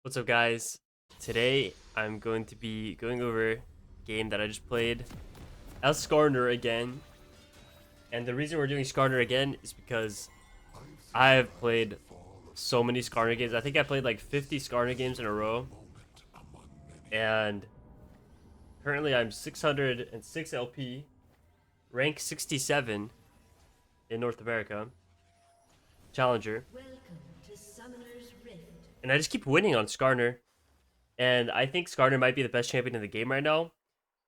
What's up, guys? Today I'm going to be going over a game that I just played as Skarner again. And the reason we're doing Skarner again is because I have played so many Skarner games. I think I played like 50 Skarner games in a row. And currently I'm 606 LP, rank 67 in North America, Challenger. And I just keep winning on Skarner. And I think Skarner might be the best champion in the game right now.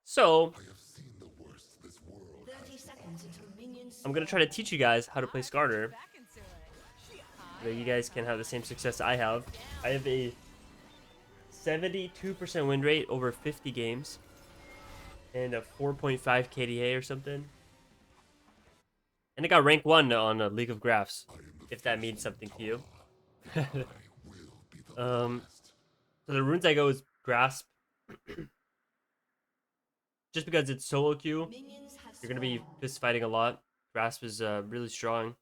So I'm gonna try to teach you guys how to play Skarner, so that you guys can have the same success I have. I have a 72% win rate over 50 games and a 4.5 KDA or something. And I got rank 1 on a League of Graphs, if that means something to you. So the runes I go is Grasp. Just because it's solo queue, you're going to be fist fighting a lot. Grasp is really strong.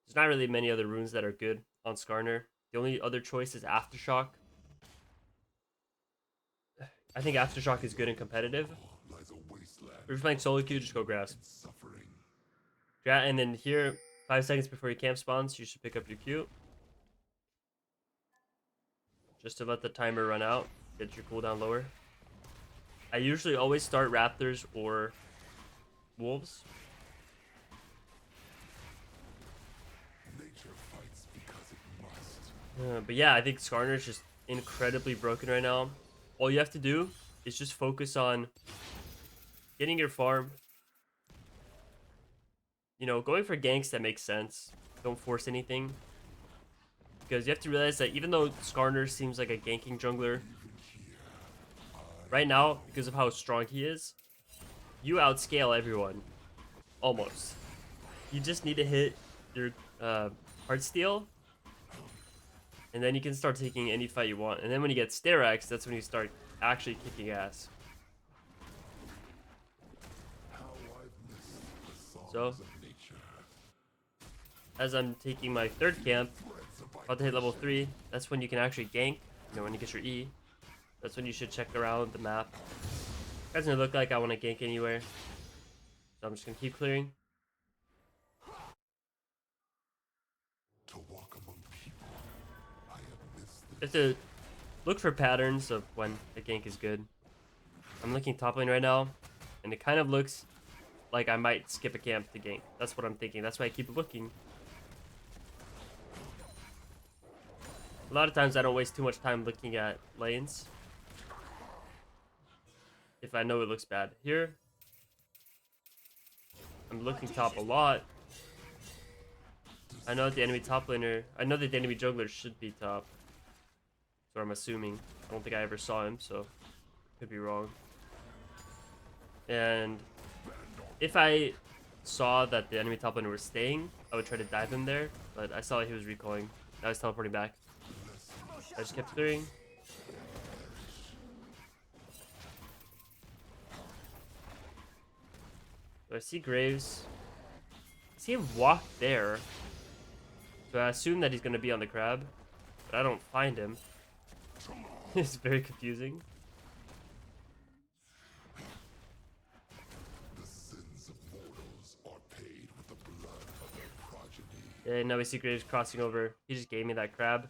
There's not really many other runes that are good on Skarner. The only other choice is Aftershock. I think Aftershock is good and competitive. If you're playing solo queue, just go Grasp. And then here, 5 seconds before your camp spawns, you should pick up your Q. Just to let the timer run out. Get your cooldown lower. I usually always start Raptors or Wolves. But yeah, I think Skarner is just incredibly broken right now. All you have to do is just focus on getting your farm. You know, going for ganks that make sense. Don't force anything. Because you have to realize that even though Skarner seems like a ganking jungler, right now, because of how strong he is, you outscale everyone. Almost. You just need to hit your Heartsteel, and then you can start taking any fight you want. And then when you get Sterak's, that's when you start actually kicking ass. So, as I'm taking my third camp, about to hit level 3, that's when you can actually gank. You know, when you get your E, that's when you should check around the map. It doesn't look like I want to gank anywhere, so I'm just gonna keep clearing. You have to look for patterns of when a gank is good. I'm looking top lane right now, and it kind of looks like I might skip a camp to gank. That's what I'm thinking. That's why I keep looking. A lot of times I don't waste too much time looking at lanes if I know it looks bad. Here, I'm looking top a lot. I know that the enemy top laner, I know that the enemy jungler should be top. So I'm assuming. I don't think I ever saw him, so could be wrong. And if I saw that the enemy top laner was staying, I would try to dive him there, but I saw he was recalling. Now he's teleporting back. I just kept clearing. So I see Graves. I see him walk there. So I assume that he's going to be on the crab, but I don't find him. It's very confusing. And now we see Graves crossing over. He just gave me that crab.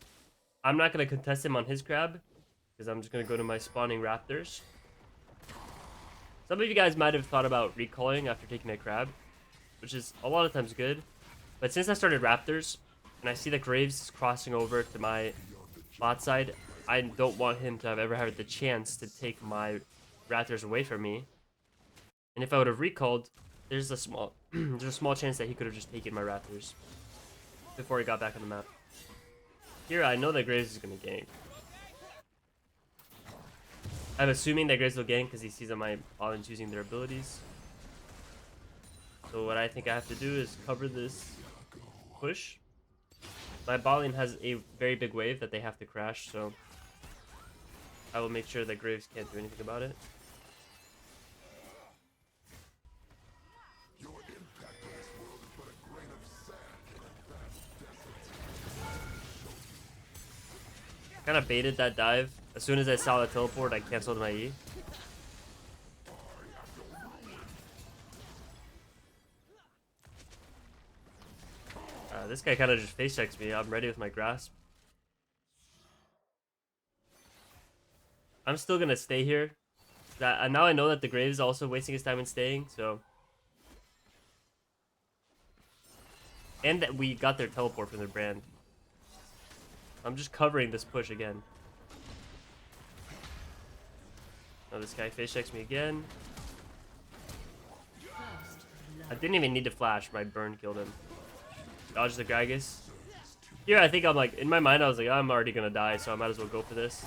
I'm not going to contest him on his crab, because I'm just going to go to my spawning raptors. Some of you guys might have thought about recalling after taking a crab, which is a lot of times good. But since I started raptors, and I see that Graves is crossing over to my bot side, I don't want him to have ever had the chance to take my raptors away from me. And if I would have recalled, there's a small chance that he could have just taken my raptors before he got back on the map. Here, I know that Graves is going to gank. I'm assuming that Graves will gank because he sees that my Allen's using their abilities. So what I think I have to do is cover this push. My bot lane has a very big wave that they have to crash, so I will make sure that Graves can't do anything about it. Kind of baited that dive. As soon as I saw the teleport, I canceled my E. This guy kind of just face checks me. I'm ready with my grasp. I'm still gonna stay here. Now I know that the Graves is also wasting his time in staying, so. And that we got their teleport from their brand. I'm just covering this push again. Oh, this guy face checks me again. I didn't even need to flash. My burn killed him. Dodge the Gragas. Here, I think I'm like, in my mind, I was like, oh, I'm already gonna die, so I might as well go for this.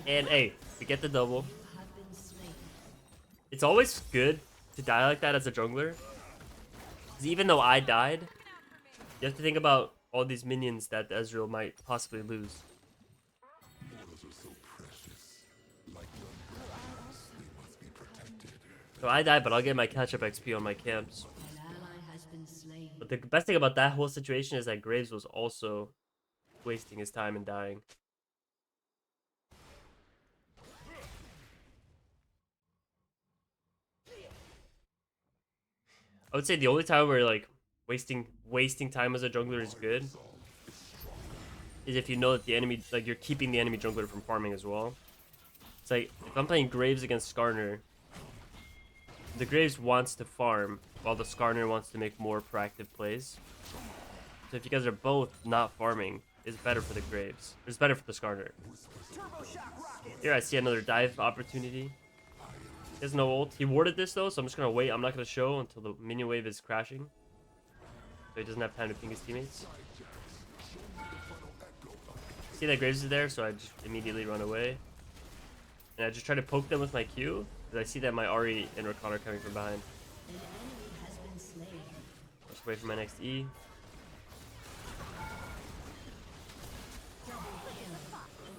And hey, we get the double. It's always good to die like that as a jungler. Because even though I died, you have to think about all these minions that Ezreal might possibly lose. So I died, but I'll get my catch-up XP on my camps. But the best thing about that whole situation is that Graves was also wasting his time and dying. I would say the only time where like wasting time as a jungler is good is if you know that the enemy, like, you're keeping the enemy jungler from farming as well. It's like if I'm playing Graves against Skarner, the Graves wants to farm while the Skarner wants to make more proactive plays. So if you guys are both not farming, it's better for the Graves. It's better for the Skarner. Here I see another dive opportunity. He has no ult. He warded this though, so I'm just gonna wait. I'm not gonna show until the minion wave is crashing, so he doesn't have time to ping his teammates. See that Graves is there, so I just immediately run away. And I just try to poke them with my Q, because I see that my Ahri and Rakan are coming from behind. Just wait for my next E.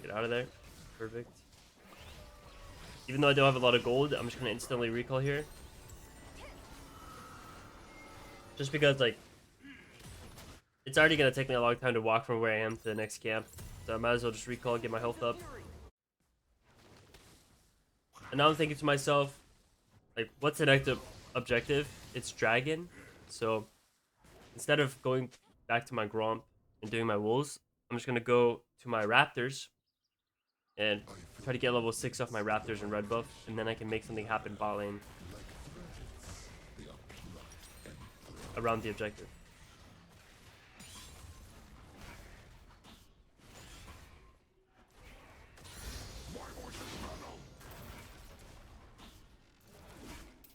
Get out of there. Perfect. Even though I don't have a lot of gold, I'm just going to instantly recall here. Just because, like, it's already going to take me a long time to walk from where I am to the next camp. So I might as well just recall and get my health up. And now I'm thinking to myself, like, what's the next objective? It's Dragon. So instead of going back to my Gromp and doing my Wolves, I'm just going to go to my Raptors and try to get level 6 off my Raptors and red buff, and then I can make something happen bot lane around the objective.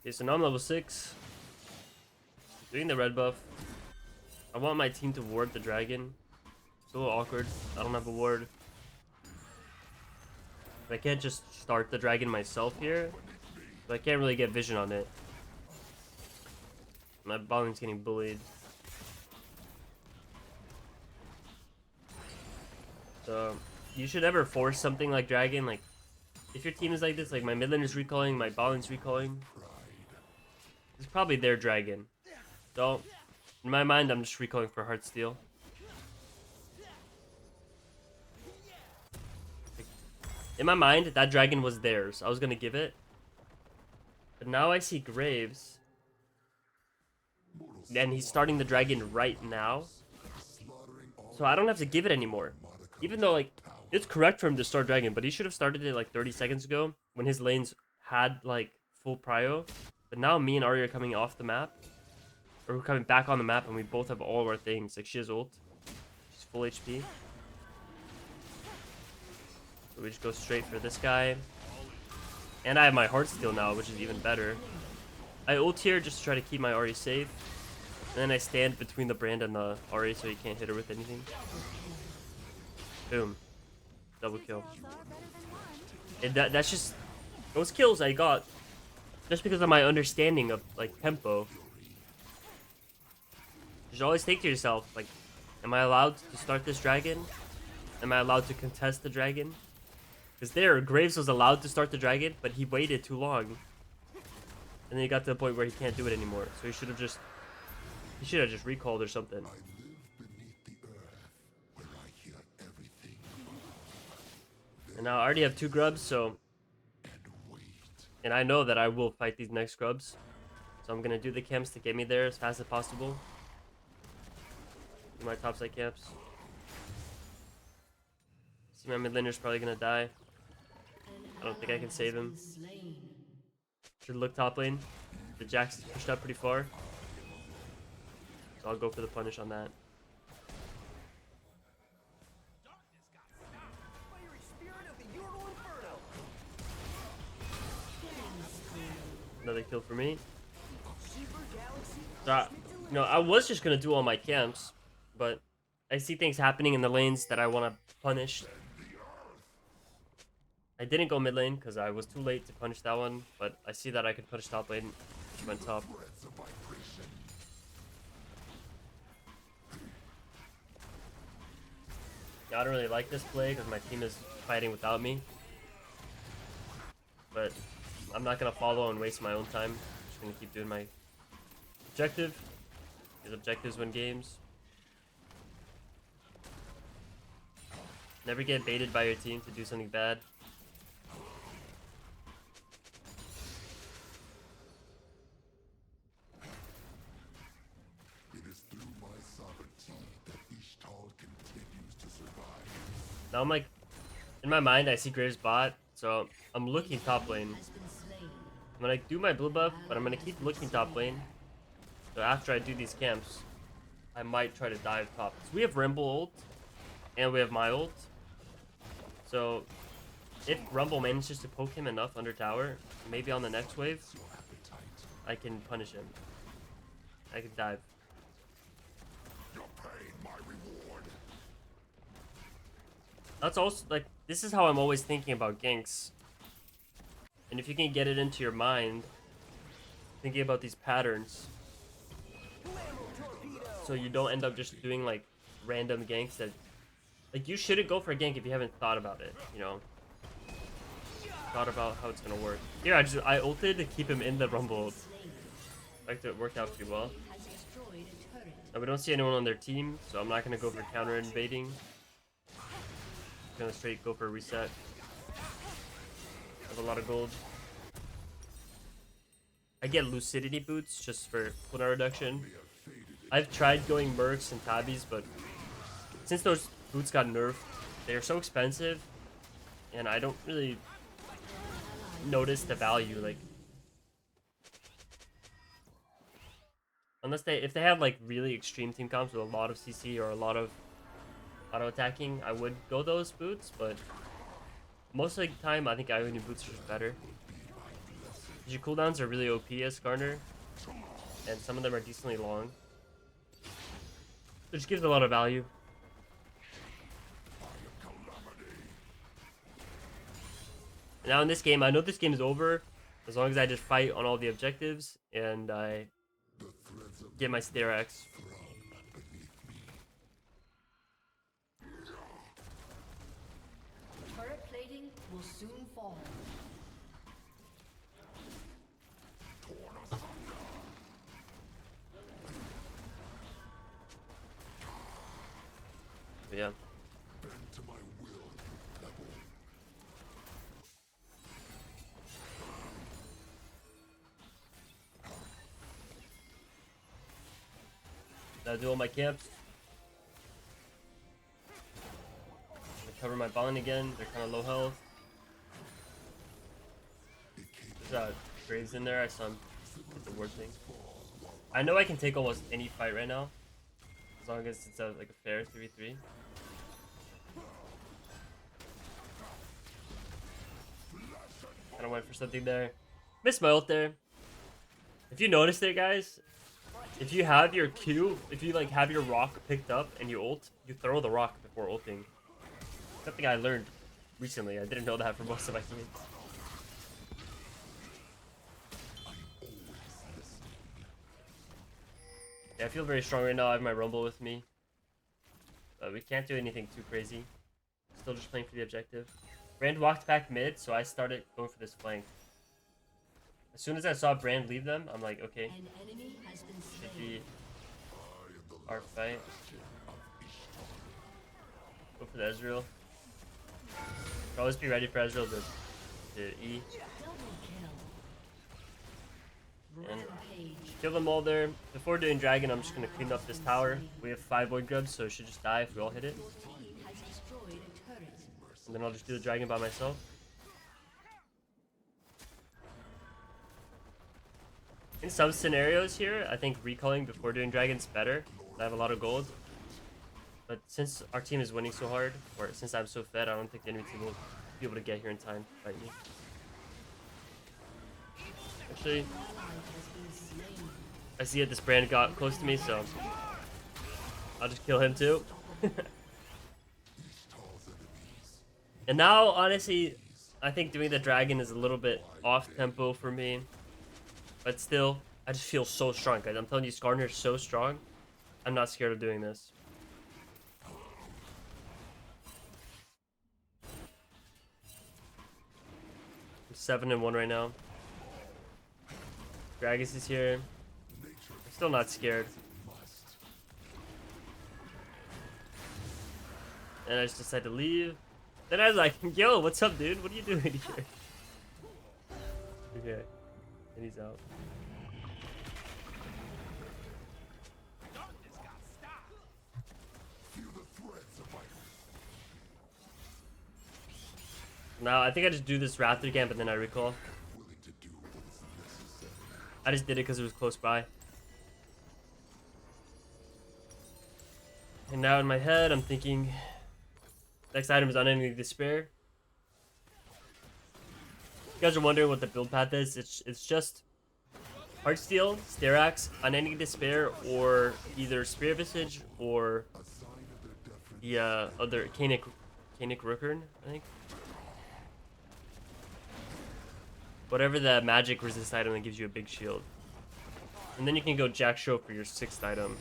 Okay, so now I'm level 6. Doing the red buff. I want my team to ward the dragon. It's a little awkward. I don't have a ward. I can't just start the dragon myself here, but I can't really get vision on it. My bot lane's getting bullied. So you should never force something like dragon. Like, if your team is like this, like my mid lane is recalling, my bot lane's recalling, it's probably their dragon. So in my mind, I'm just recalling for Heartsteel. In my mind, that dragon was theirs. I was gonna give it. But now I see Graves. And he's starting the dragon right now. So I don't have to give it anymore. Even though, like, it's correct for him to start dragon, but he should have started it like 30 seconds ago when his lanes had like full prio. But now me and Ahri are coming off the map. Or we're coming back on the map and we both have all of our things. Like, she has ult. She's full HP. So we just go straight for this guy. And I have my Heartsteel now, which is even better. I ult here just to try to keep my Ahri safe. And then I stand between the brand and the Ahri so he can't hit her with anything. Boom. Double kill. And that's just... those kills I got just because of my understanding of, like, tempo. You should always think to yourself, like, am I allowed to start this dragon? Am I allowed to contest the dragon? Because there, Graves was allowed to start the dragon, but he waited too long. And then he got to the point where he can't do it anymore. So he should have just recalled or something. And now I already have 2 grubs, so... And I know that I will fight these next grubs. So I'm gonna do the camps to get me there as fast as possible. Do my topside camps. See, my mid laner's probably gonna die. I don't think I can save him. Should look top lane. The Jax is pushed up pretty far. So I'll go for the punish on that. Another kill for me. So, I was just gonna do all my camps, but I see things happening in the lanes that I want to punish. I didn't go mid lane because I was too late to punish that one, but I see that I could punish top lane. Went top. Yeah, I don't really like this play because my team is fighting without me. But I'm not going to follow and waste my own time. I'm just going to keep doing my objective. Because objectives win games. Never get baited by your team to do something bad. Now I'm like, in my mind I see Graves bot, so I'm looking top lane. I'm gonna do my blue buff, but I'm gonna keep looking top lane. So after I do these camps, I might try to dive top. So we have Rumble ult, and we have my ult. So if Rumble manages to poke him enough under tower, maybe on the next wave, I can punish him. I can dive. That's also, like, this is how I'm always thinking about ganks. And if you can get it into your mind, thinking about these patterns, so you don't end up just doing, like, random ganks that, like, you shouldn't go for a gank if you haven't thought about it, you know? Thought about how it's gonna work. Here, I ulted to keep him in the rumble ult. Like, it worked out pretty well. Now, we don't see anyone on their team, so I'm not gonna go for counter invading. Gonna straight go for a reset. Have a lot of gold. I get lucidity boots just for cooldown reduction. I've tried going mercs and tabbies, but since those boots got nerfed, they are so expensive, and I don't really notice the value. Like, unless if they have like really extreme team comps with a lot of CC or a lot of auto attacking, I would go those boots, but most of the time I think Ionian boots are just better. Your cooldowns are really OP as Skarner, and some of them are decently long. It just gives a lot of value. Now in this game, I know this game is over as long as I just fight on all the objectives and I get my Sterax. Turret plating will soon fall. But yeah. I do all my camps. I cover my bond again. They're kind of low health. There's Graves in there. I saw him hit the word thing. I know I can take almost any fight right now, as long as it's like a fair 3v3. Kind of went for something there. Missed my ult there. If you notice there, guys, if you have your Q, if you like have your rock picked up and you ult, you throw the rock before ulting. Something I learned recently. I didn't know that for most of my teammates. Yeah, I feel very strong right now. I have my Rumble with me. We can't do anything too crazy. Still just playing for the objective. Brand walked back mid, so I started going for this flank. As soon as I saw Brand leave them, I'm like, okay, should be our fight. Go for the Ezreal. Always be ready for Ezreal to E. And kill them all there. Before doing dragon, I'm just gonna clean up this tower. We have 5 void grubs, so it should just die if we all hit it. And then I'll just do the dragon by myself. In some scenarios here, I think recalling before doing dragon's better. I have a lot of gold. But since our team is winning so hard, or since I'm so fed, I don't think the enemy team will be able to get here in time to fight me. Actually, I see it, this brand got close to me, so I'll just kill him too. And now, honestly, I think doing the dragon is a little bit off tempo for me. But still, I just feel so strong, guys. I'm telling you, Skarner is so strong. I'm not scared of doing this. I'm 7-1 right now. Gragas is here. I'm still not scared. And I just decided to leave. Then I was like, yo, what's up, dude? What are you doing here? Okay. And he's out. Now, I think I just do this Raptor camp and then I recall. I just did it because it was close by. And now in my head, I'm thinking, next item is Unending Despair. If you guys are wondering what the build path is, it's just Heartsteel, Sterax, Unending Despair, or either Spear Visage or the other Canic Rookern, I think. Whatever the magic resist item that gives you a big shield. And then you can go Jack Show for your 6th item.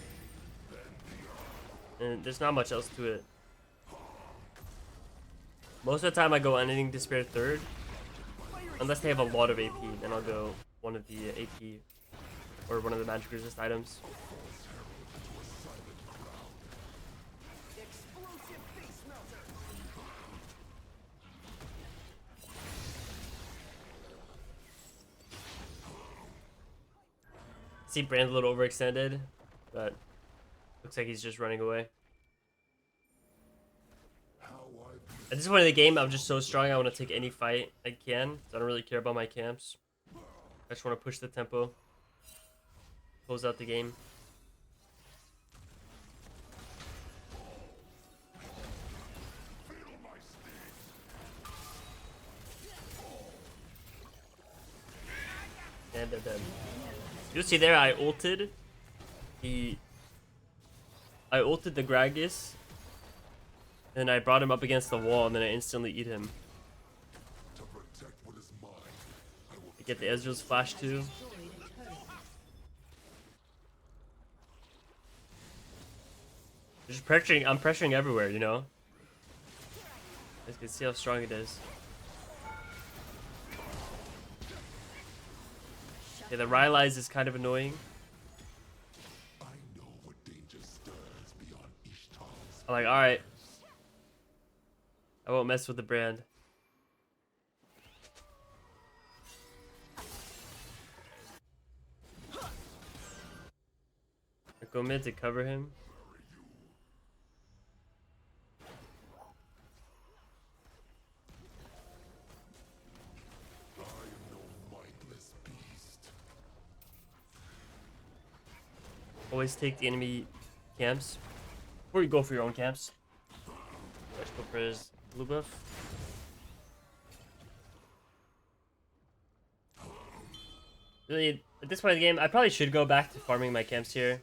And there's not much else to it. Most of the time I go Unending Despair 3rd. Unless they have a lot of AP, then I'll go one of the AP or one of the magic resist items. See Brand's a little overextended, but looks like he's just running away. At this point in the game, I'm just so strong, I want to take any fight I can. So I don't really care about my camps. I just want to push the tempo. Close out the game. And they're dead. You'll see there, I ulted the Gragas, and I brought him up against the wall, and then I instantly eat him. I get the Ezreal's flash too. Just pressuring, I'm pressuring everywhere, you know? You guys can see how strong it is. Yeah, the Rylai's is kind of annoying. I'm like, alright. I won't mess with the brand. I go mid to cover him. Always take the enemy camps before you go for your own camps. Let's go for his blue buff. Really, at this point in the game, I probably should go back to farming my camps here.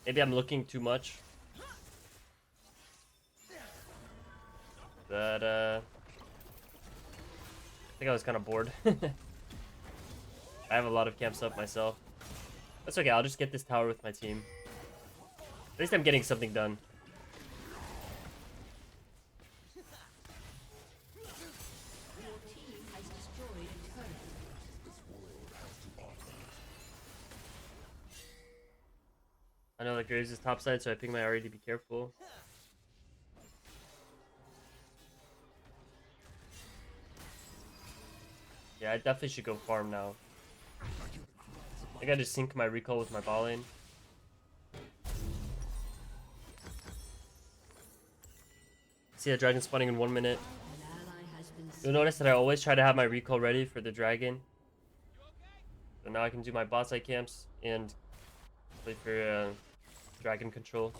Maybe I'm looking too much. But, I think I was kind of bored. I have a lot of camps up myself. That's okay, I'll just get this tower with my team. At least I'm getting something done. I know like Graves is topside, so I ping my RA to be careful. Yeah, I definitely should go farm now. I gotta just sync my recall with my ball lane. See that dragon spawning in 1 minute. You'll notice that I always try to have my recall ready for the dragon. So now I can do my bot side camps and play for dragon control.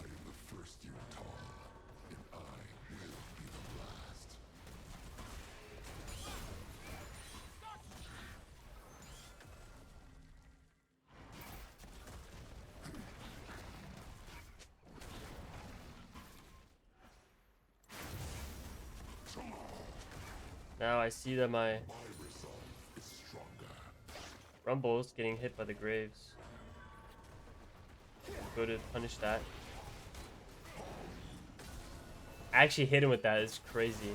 Now I see that my Rumble's getting hit by the Graves. Go to punish that. I actually hit him with that. It's crazy.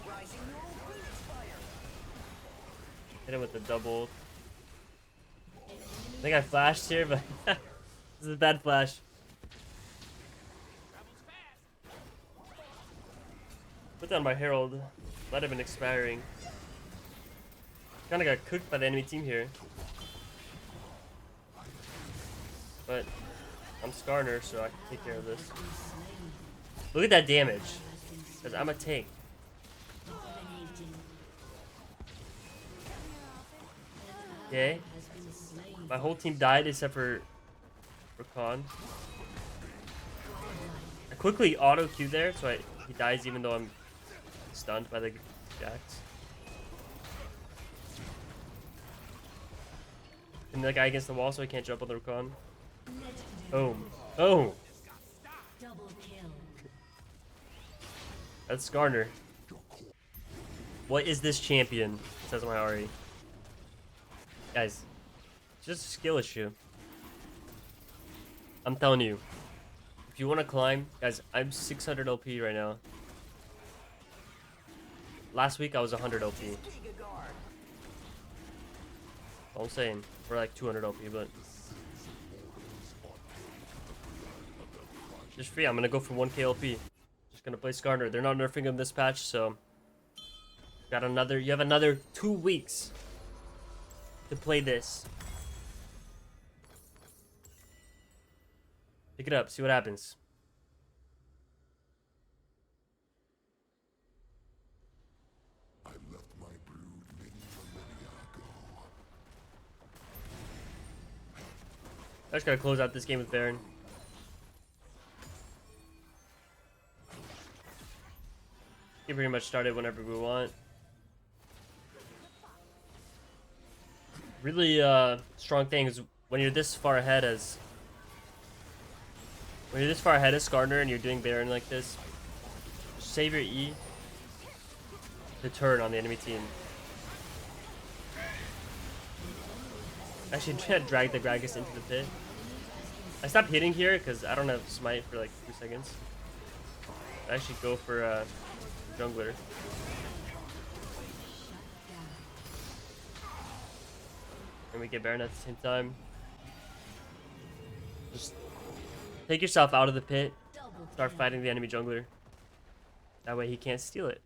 Hit him with the double. I think I flashed here, but this is a bad flash. Put down my Herald. Might have been expiring. Kinda got cooked by the enemy team here. But I'm Skarner, so I can take care of this. Look at that damage. Because I'm a tank. Okay. My whole team died except for Khan. I quickly auto Q there, so he dies even though I'm stunned by the Jax. And the guy against the wall so I can't jump on the Rakan. Boom. Oh! That's Skarner. What is this champion? Says my Ari. Guys, it's just a skill issue. I'm telling you. If you want to climb, guys, I'm 600 OP right now. Last week I was 100 OP. All I'm saying, we're like 200 OP, but just free. I'm gonna go for 1k LP. Just gonna play Skarner. They're not nerfing him this patch, so got another. You have another 2 weeks to play this. Pick it up. See what happens. I just gotta close out this game with Baron. You pretty much start it whenever we want. Really strong thing is when you're this far ahead as Skarner and you're doing Baron like this, save your E to turn on the enemy team. Actually, try to drag the Gragas into the pit. I stopped hitting here because I don't have smite for like 2 seconds. I actually go for jungler. And we get Baron at the same time. Just take yourself out of the pit. Start fighting the enemy jungler. That way he can't steal it.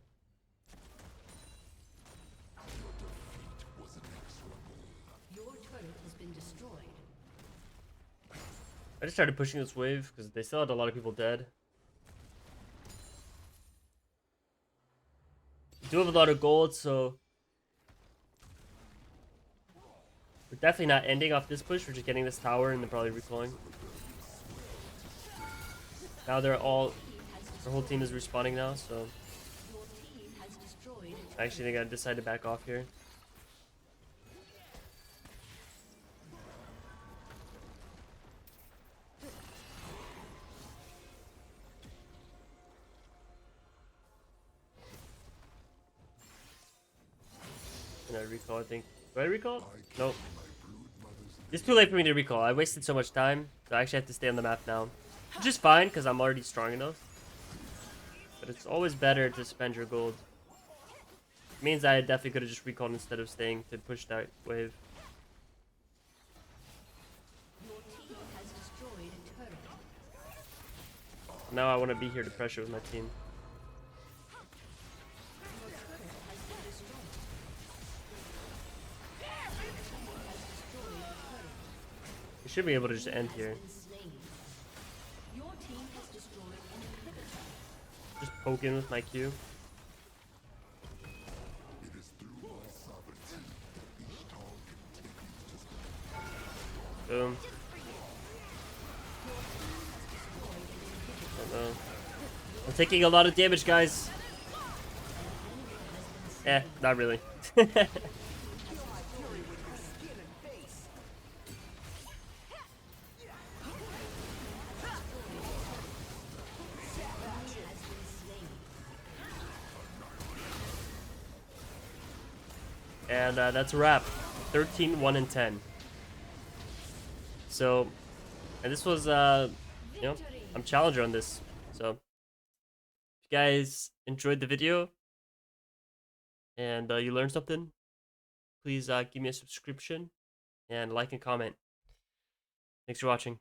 I just started pushing this wave because they still had a lot of people dead. We do have a lot of gold, so we're definitely not ending off this push. We're just getting this tower and then probably recalling. Now their whole team is respawning now, so actually I think I decided to back off here. And I recall, I think. Do I recall? Nope. It's too late for me to recall. I wasted so much time, so I actually have to stay on the map now. Which is fine, because I'm already strong enough. But it's always better to spend your gold. It means I definitely could have just recalled instead of staying to push that wave. Now I want to be here to pressure with my team. Should be able to just end here. Your team has destroyed an inhibitor. Just poke in with my Q. Boom. Uh-oh. I'm taking a lot of damage, guys. Not really. And that's a wrap. 13, 1, and 10. So, and this was, you know, I'm challenger on this. So, if you guys enjoyed the video and you learned something, please give me a subscription and like and comment. Thanks for watching.